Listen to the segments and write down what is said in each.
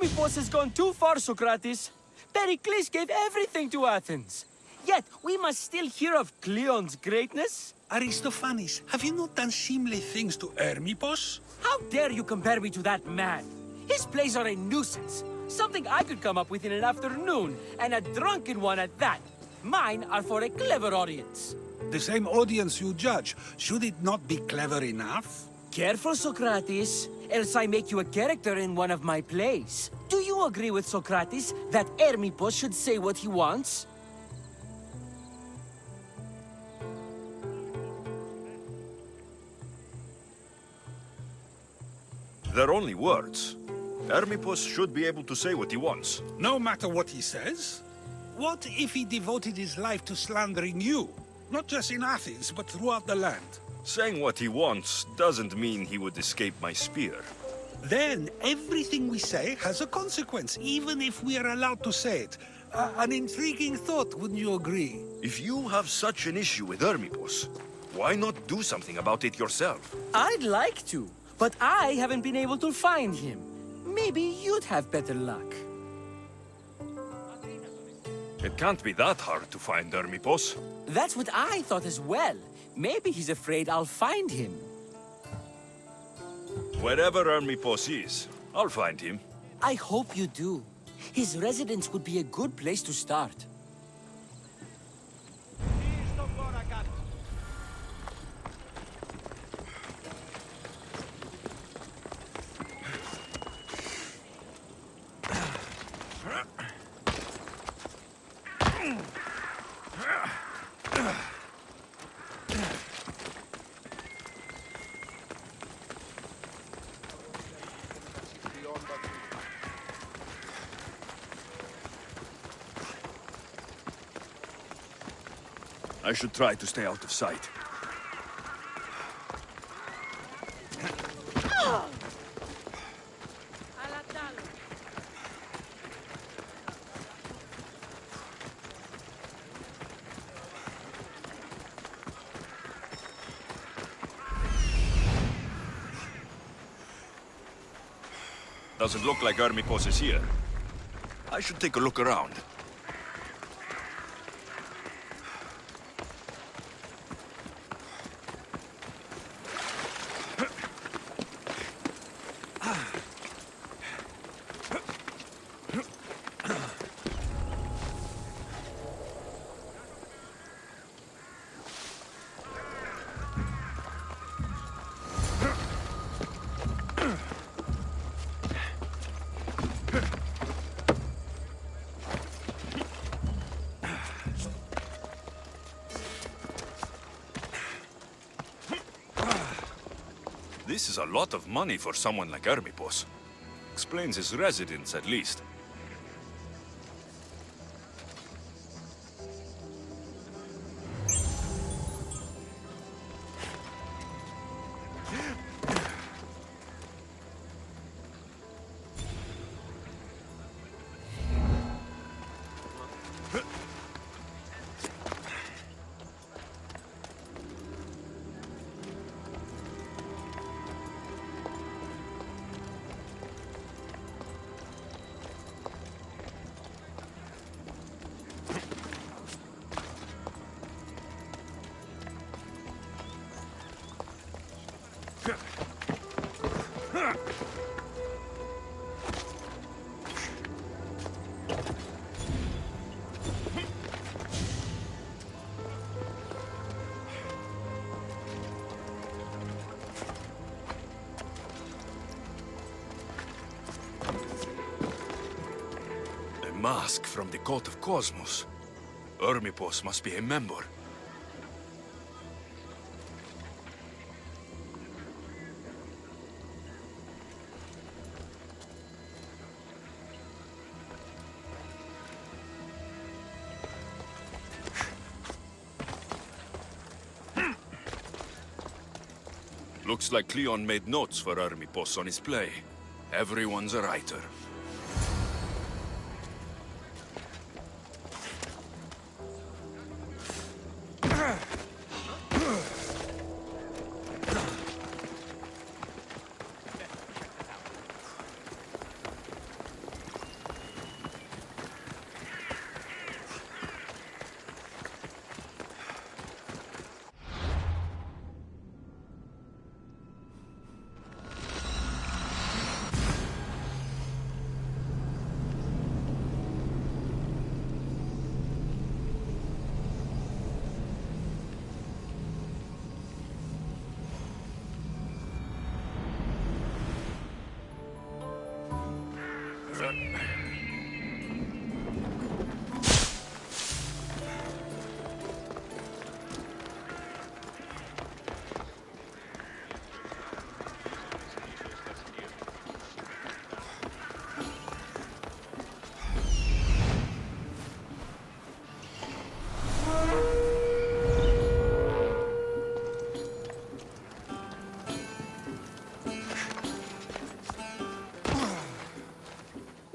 Hermipos has gone too far, Socrates. Pericles gave everything to Athens. Yet, we must still hear of Cleon's greatness. Aristophanes, have you not done seemly things to Hermipos? How dare you compare me to that man? His plays are a nuisance. Something I could come up with in an afternoon, and a drunken one at that. Mine are for a clever audience. The same audience you judge. Should it not be clever enough? Careful, Socrates, else I make you a character in one of my plays. Do you agree with Socrates that Hermipos should say what he wants? They're only words. Hermipos should be able to say what he wants. No matter what he says? What if he devoted his life to slandering you? Not just in Athens, but throughout the land. Saying what he wants doesn't mean he would escape my spear. Then everything we say has a consequence, even if we are allowed to say it. An intriguing thought, wouldn't you agree? If you have such an issue with Hermipos, why not do something about it yourself? I'd like to, but I haven't been able to find him. Maybe you'd have better luck. It can't be that hard to find Hermipos. That's what I thought as well. Maybe he's afraid I'll find him. Wherever Hermipos is, I'll find him. I hope you do. His residence would be a good place to start. I should try to stay out of sight. Doesn't look like Hermipos is here. I should take a look around. This is a lot of money for someone like Hermipos. Explains his residence, at least. Mask from the cult of Cosmos. Hermipos must be a member. Looks like Cleon made notes for Hermipos on his play. Everyone's a writer.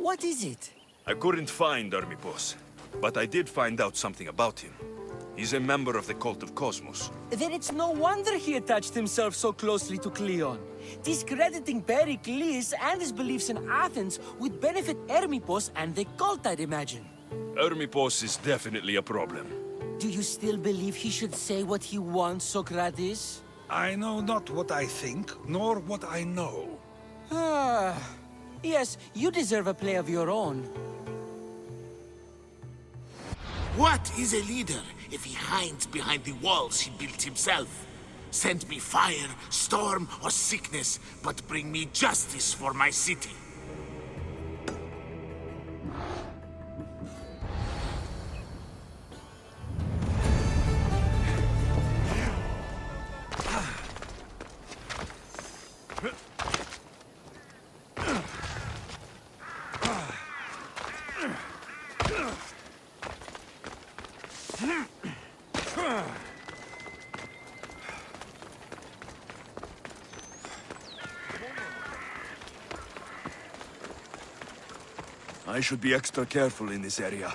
What is it? I couldn't find Hermippos, but I did find out something about him. He's a member of the cult of Cosmos. Then it's no wonder he attached himself so closely to Cleon. Discrediting Pericles and his beliefs in Athens would benefit Hermippos and the cult, I'd imagine. Hermippos is definitely a problem. Do you still believe he should say what he wants, Socrates? I know not what I think, nor what I know. Ah, yes, you deserve a play of your own. What is a leader if he hides behind the walls he built himself? Send me fire, storm, or sickness, but bring me justice for my city. I should be extra careful in this area.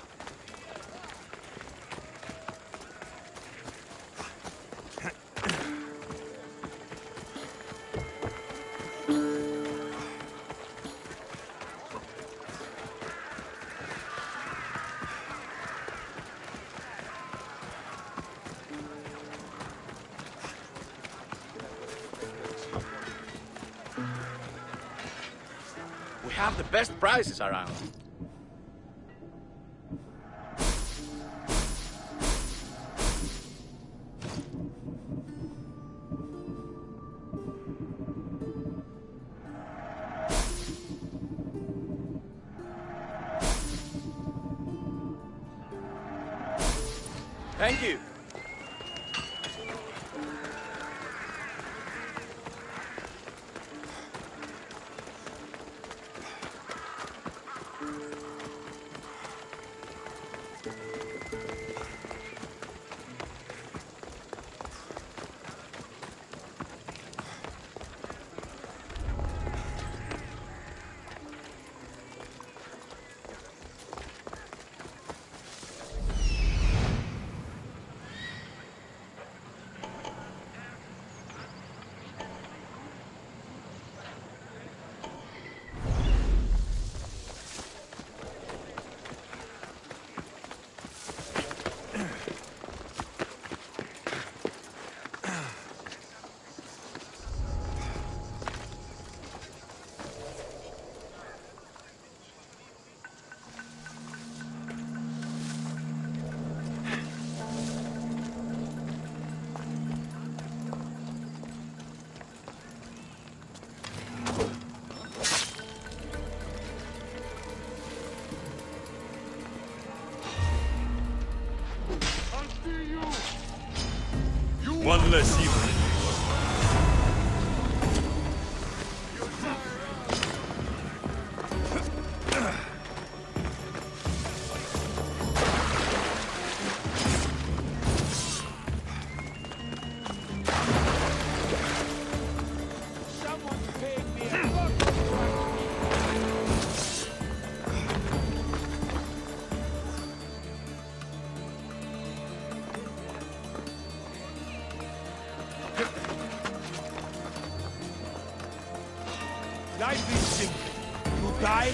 We have the best prizes around. Thank you. One less evil. Life is simple. You die.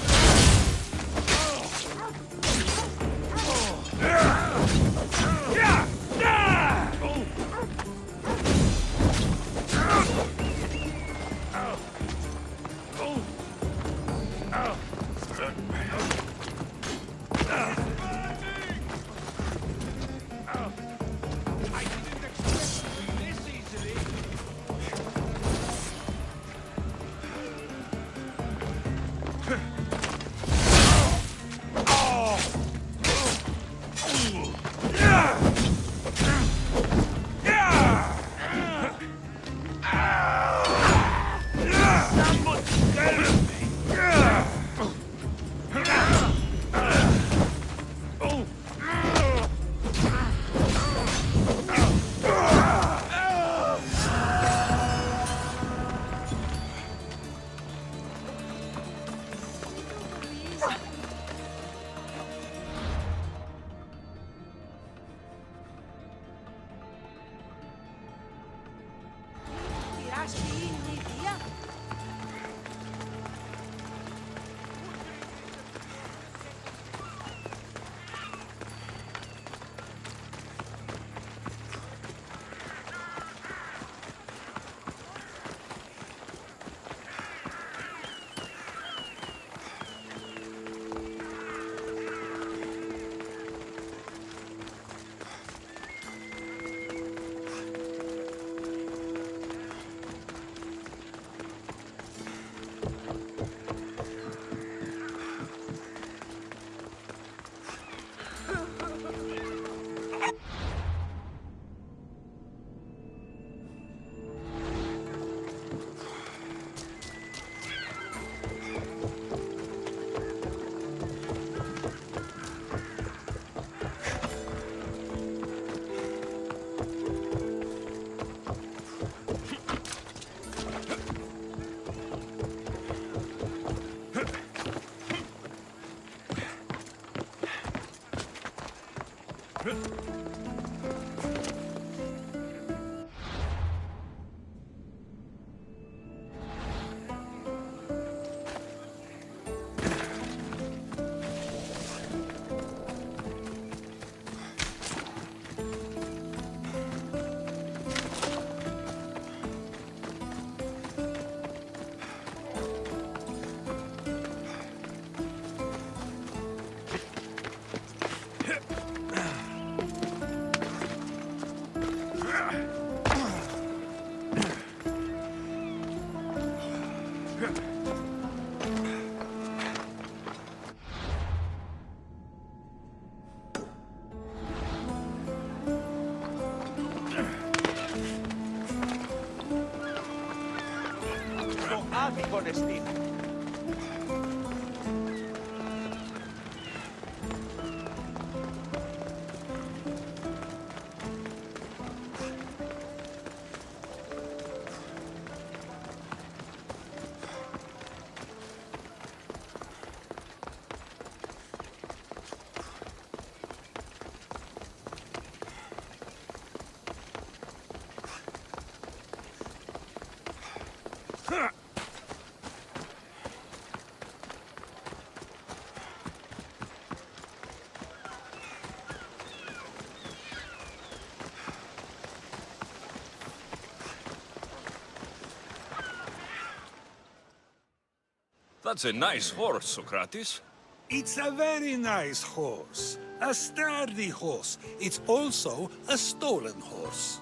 That's a nice horse, Socrates. It's a very nice horse. A sturdy horse. It's also a stolen horse.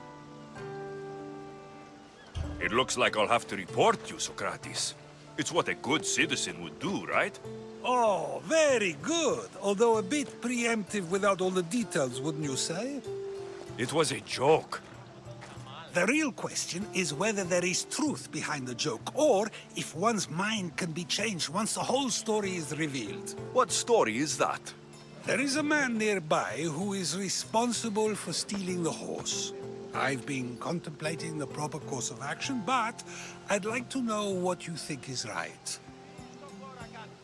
It looks like I'll have to report you, Socrates. It's what a good citizen would do, right? Oh, very good. Although a bit preemptive without all the details, wouldn't you say? It was a joke. The real question is whether there is truth behind the joke, or if one's mind can be changed once the whole story is revealed. What story is that? There is a man nearby who is responsible for stealing the horse. I've been contemplating the proper course of action, but I'd like to know what you think is right.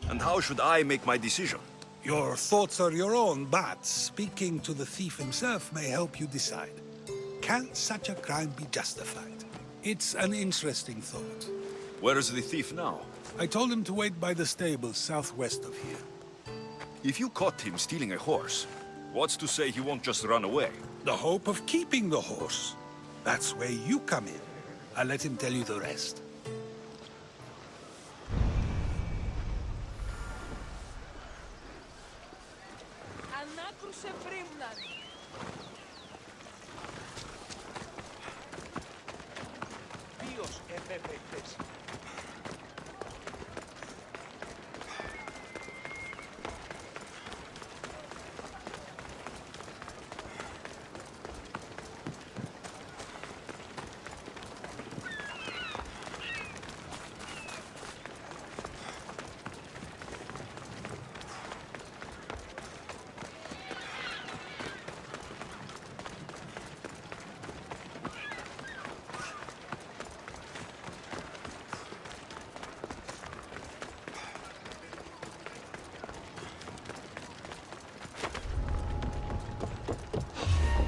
And how should I make my decision? Your thoughts are your own, but speaking to the thief himself may help you decide. Can such a crime be justified? It's an interesting thought. Where is the thief now? I told him to wait by the stables southwest of here. If you caught him stealing a horse, what's to say he won't just run away? The hope of keeping the horse. That's where you come in. I'll let him tell you the rest.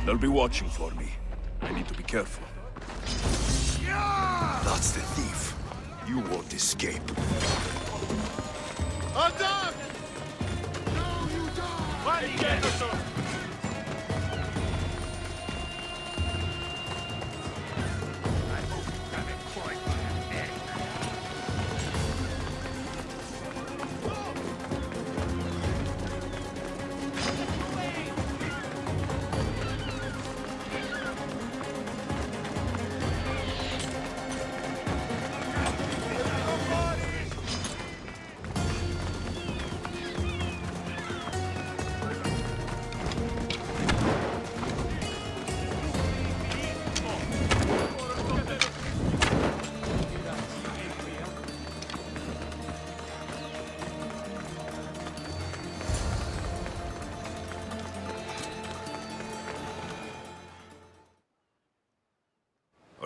They'll be watching for me. I need to be careful. The That's the thief. You won't escape. Adam! No, you don't!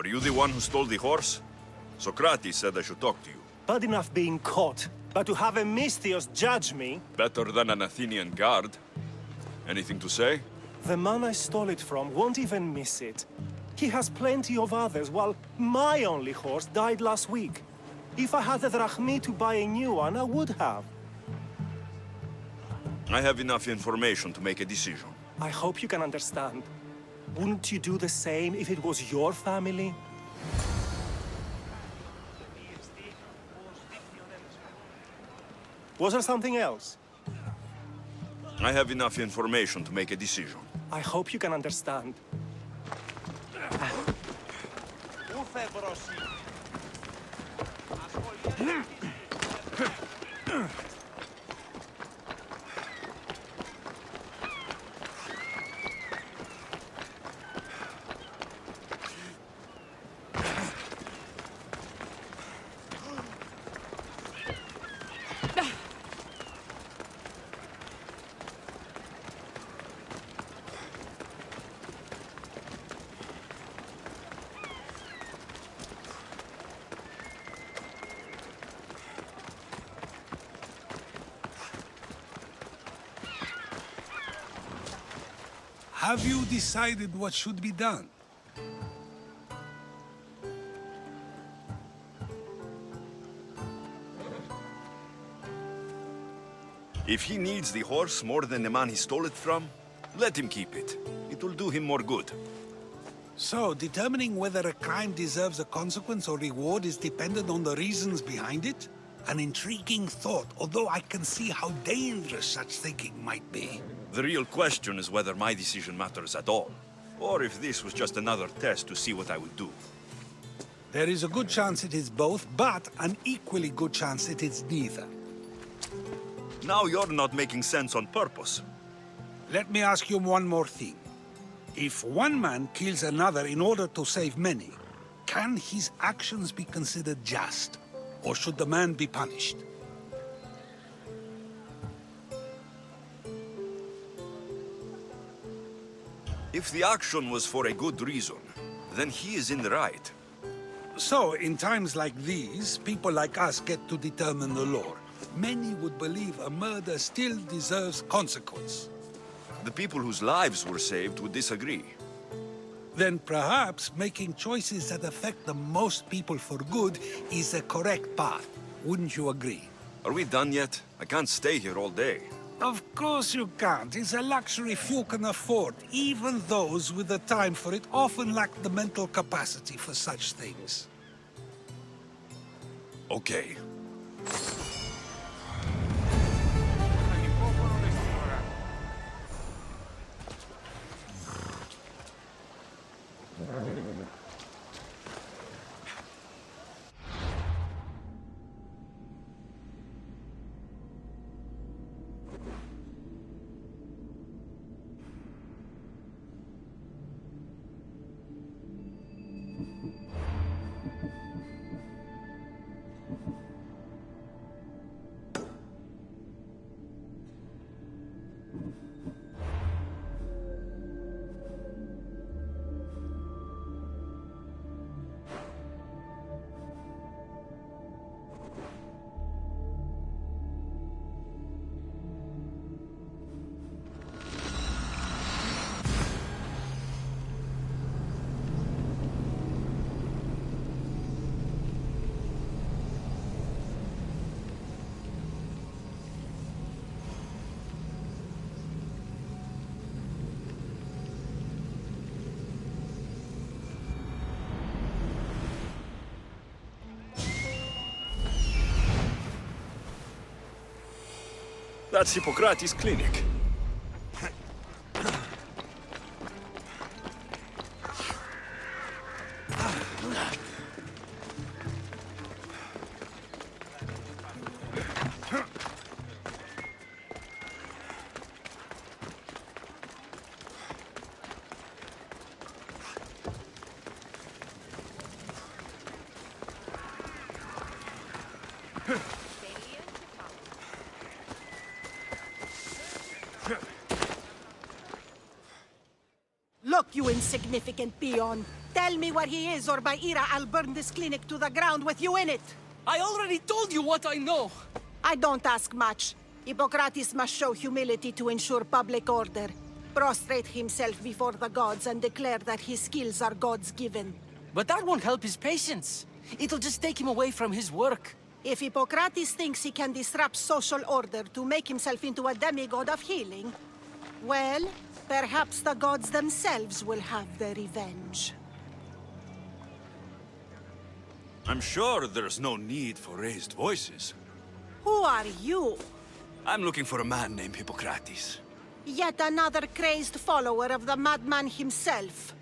Are you the one who stole the horse? Socrates said I should talk to you. Bad enough being caught, but to have a Misthios judge me? Better than an Athenian guard. Anything to say? The man I stole it from won't even miss it. He has plenty of others, while my only horse died last week. If I had the drachmi to buy a new one, I would have. I have enough information to make a decision. I hope you can understand. Wouldn't you do the same if it was your family? Was there something else? I have enough information to make a decision. I hope you can understand. Have you decided what should be done? If he needs the horse more than the man he stole it from, let him keep it. It will do him more good. So, determining whether a crime deserves a consequence or reward is dependent on the reasons behind it? An intriguing thought, although I can see how dangerous such thinking might be. The real question is whether my decision matters at all, or if this was just another test to see what I would do. There is a good chance it is both, but an equally good chance it is neither. Now you're not making sense on purpose. Let me ask you one more thing. If one man kills another in order to save many, can his actions be considered just? Or should the man be punished? If the action was for a good reason, then he is in the right. So, in times like these, people like us get to determine the law. Many would believe a murder still deserves consequence. The people whose lives were saved would disagree. Then perhaps making choices that affect the most people for good is a correct path. Wouldn't you agree? Are we done yet? I can't stay here all day. Of course you can't. It's a luxury few can afford. Even those with the time for it often lack the mental capacity for such things. Okay. That's Hippocrates' clinic. Look, you insignificant peon. Tell me where he is, or by Ira, I'll burn this clinic to the ground with you in it. I already told you what I know. I don't ask much. Hippocrates must show humility to ensure public order. Prostrate himself before the gods and declare that his skills are gods given. But that won't help his patients. It'll just take him away from his work. If Hippocrates thinks he can disrupt social order to make himself into a demigod of healing, well, perhaps the gods themselves will have their revenge. I'm sure there's no need for raised voices. Who are you? I'm looking for a man named Hippocrates. Yet another crazed follower of the madman himself.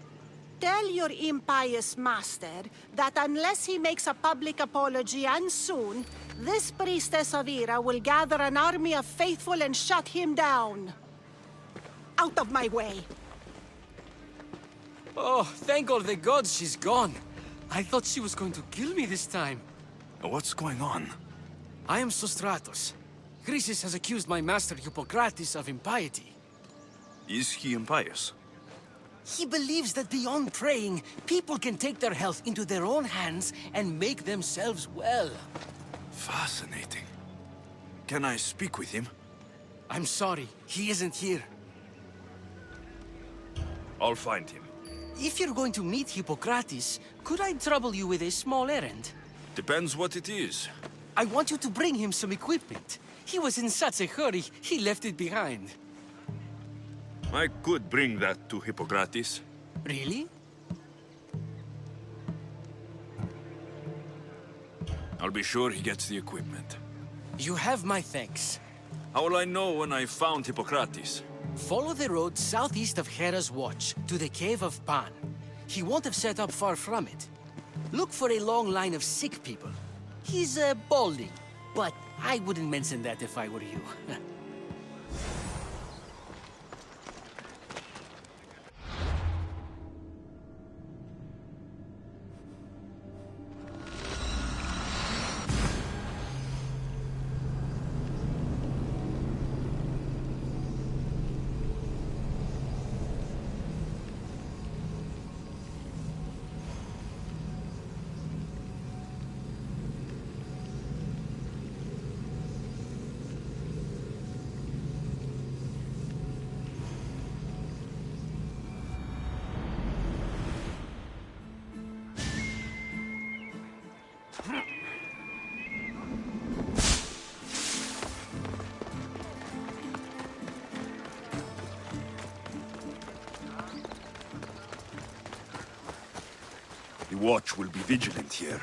Tell your impious master that unless he makes a public apology, and soon, this priestess of Ira will gather an army of faithful and shut him down. Out of my way! Oh, thank all the gods she's gone. I thought she was going to kill me this time. What's going on? I am Sostratos. Chrysis has accused my master Hippocrates of impiety. Is he impious? He believes that beyond praying, people can take their health into their own hands and make themselves well. Fascinating. Can I speak with him? I'm sorry, he isn't here. I'll find him. If you're going to meet Hippocrates, could I trouble you with a small errand? Depends what it is. I want you to bring him some equipment. He was in such a hurry, he left it behind. I could bring that to Hippocrates. Really? I'll be sure he gets the equipment. You have my thanks. How will I know when I found Hippocrates? Follow the road southeast of Hera's Watch to the Cave of Pan. He won't have set up far from it. Look for a long line of sick people. He's balding, but I wouldn't mention that if I were you. The watch will be vigilant here.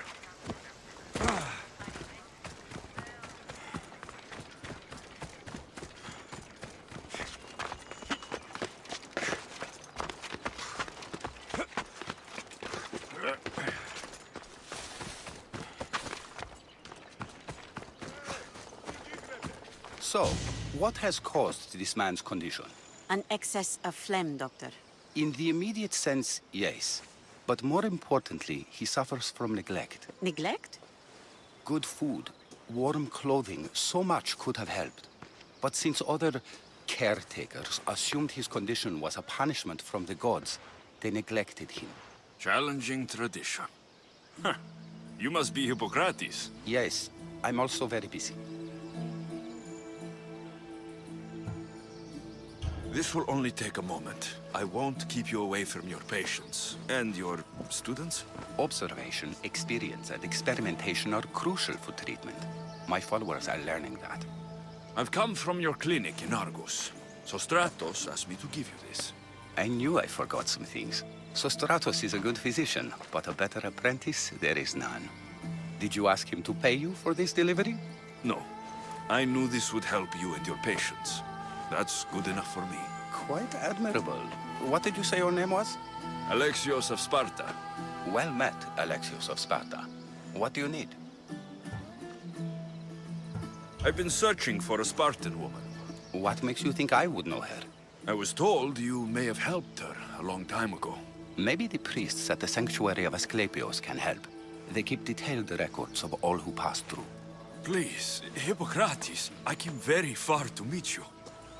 So, what has caused this man's condition? An excess of phlegm, Doctor. In the immediate sense, yes. But more importantly, he suffers from neglect. Neglect? Good food, warm clothing, so much could have helped. But since other caretakers assumed his condition was a punishment from the gods, they neglected him. Challenging tradition. Huh. You must be Hippocrates. Yes, I'm also very busy. This will only take a moment. I won't keep you away from your patients. And your students? Observation, experience, and experimentation are crucial for treatment. My followers are learning that. I've come from your clinic in Argos. Sostratos asked me to give you this. I knew I forgot some things. Sostratos is a good physician, but a better apprentice there is none. Did you ask him to pay you for this delivery? No. I knew this would help you and your patients. That's good enough for me. Quite admirable. What did you say your name was? Alexios of Sparta. Well met, Alexios of Sparta. What do you need? I've been searching for a Spartan woman. What makes you think I would know her? I was told you may have helped her a long time ago. Maybe the priests at the sanctuary of Asclepios can help. They keep detailed records of all who pass through. Please, Hippocrates, I came very far to meet you.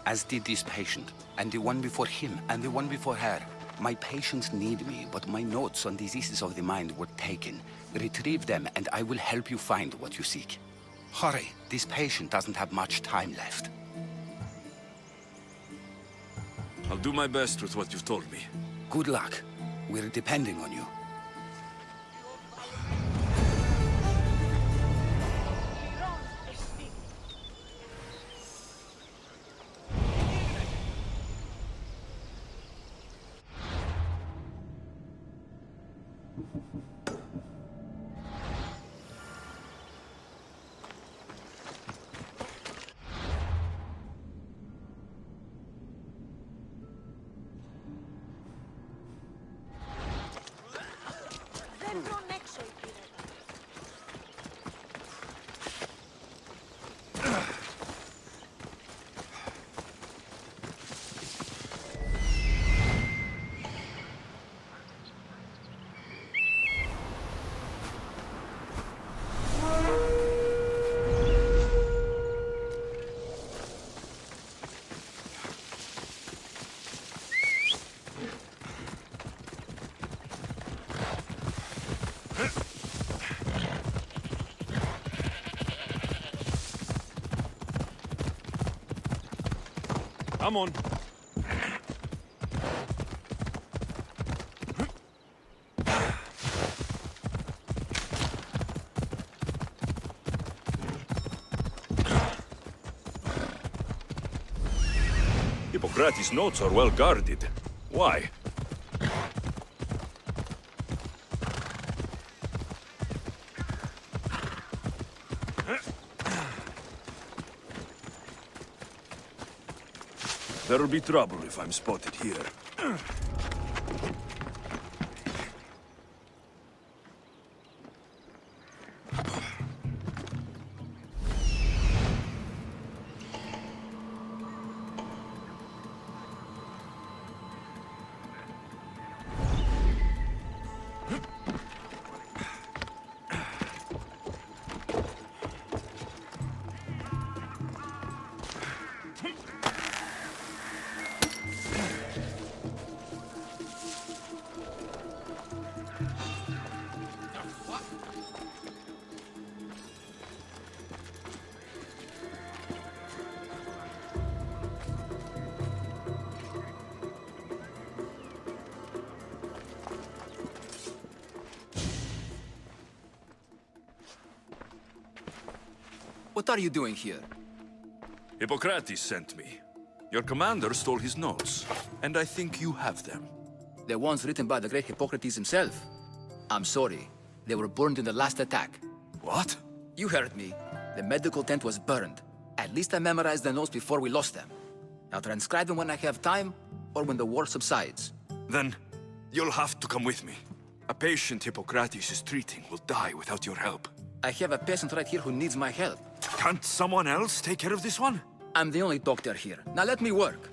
As did this patient, and the one before him, and the one before her. My patients need me, but my notes on diseases of the mind were taken. Retrieve them, and I will help you find what you seek. Hurry, this patient doesn't have much time left. I'll do my best with what you've told me. Good luck. We're depending on you. Come on. Hippocrates' notes are well guarded. Why? There'll be trouble if I'm spotted here. What are you doing here? Hippocrates sent me. Your commander stole his notes, and I think you have them. The ones written by the great Hippocrates himself. I'm sorry. They were burned in the last attack. What? You heard me. The medical tent was burned. At least I memorized the notes before we lost them. I'll transcribe them when I have time, or when the war subsides. Then, you'll have to come with me. A patient Hippocrates is treating will die without your help. I have a patient right here who needs my help. Can't someone else take care of this one? I'm the only doctor here. Now let me work.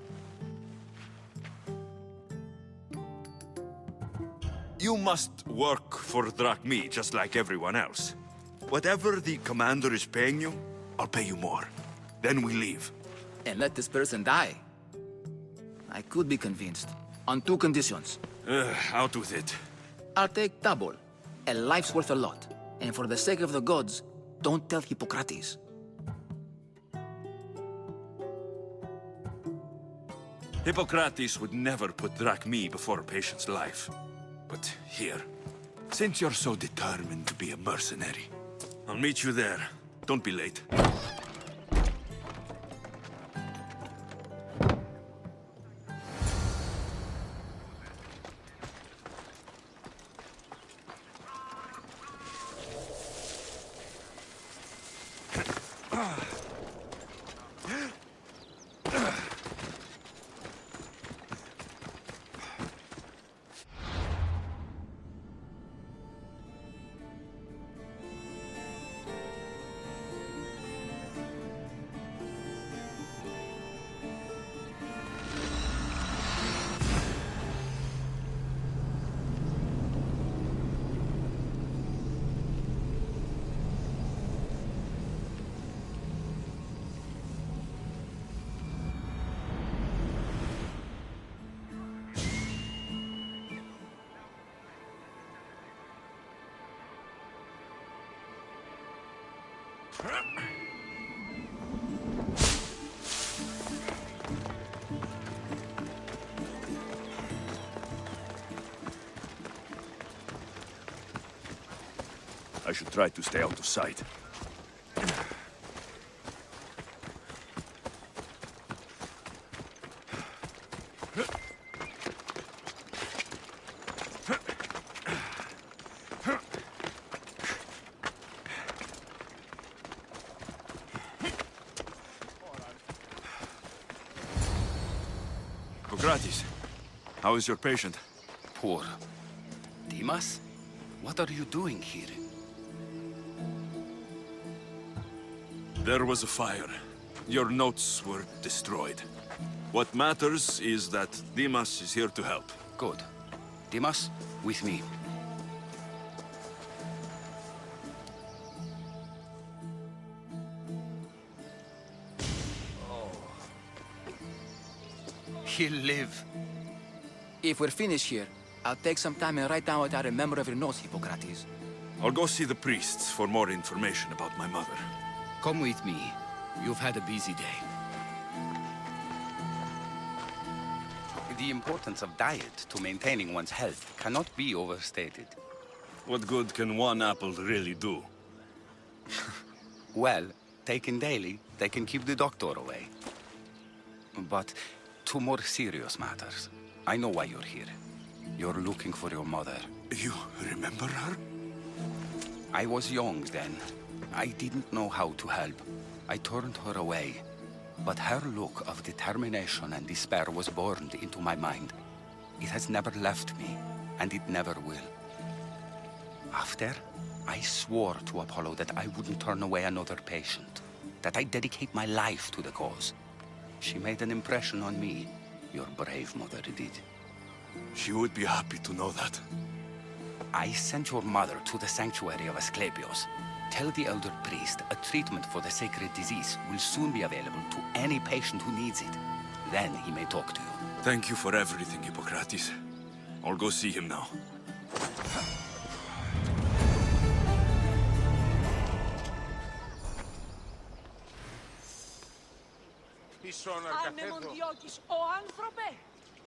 You must work for drachmi, just like everyone else. Whatever the commander is paying you, I'll pay you more. Then we leave. And let this person die. I could be convinced. On two conditions. Out with it. I'll take double. A life's worth a lot. And for the sake of the gods, don't tell Hippocrates. Hippocrates would never put drachmi before a patient's life. But here, since you're so determined to be a mercenary, I'll meet you there. Don't be late. I should try to stay out of sight. Socrates, how is your patient? Poor. Demas? What are you doing here? There was a fire. Your notes were destroyed. What matters is that Demas is here to help. Good. Demas, with me. He'll live. If we're finished here, I'll take some time and write down what I remember of your notes, Hippocrates. I'll go see the priests for more information about my mother. Come with me. You've had a busy day. The importance of diet to maintaining one's health cannot be overstated. What good can one apple really do? Well, taken daily, they can keep the doctor away. But to more serious matters, I know why you're here. You're looking for your mother. You remember her? I was young then. I didn't know how to help. I turned her away. But her look of determination and despair was burned into my mind. It has never left me, and it never will. After, I swore to Apollo that I wouldn't turn away another patient, that I'd dedicate my life to the cause. She made an impression on me. Your brave mother did. She would be happy to know that. I sent your mother to the sanctuary of Asclepios. Tell the elder priest a treatment for the sacred disease will soon be available to any patient who needs it. Then he may talk to you. Thank you for everything, Hippocrates. I'll go see him now. Αν με μοντιώκεις, ο άνθρωπε!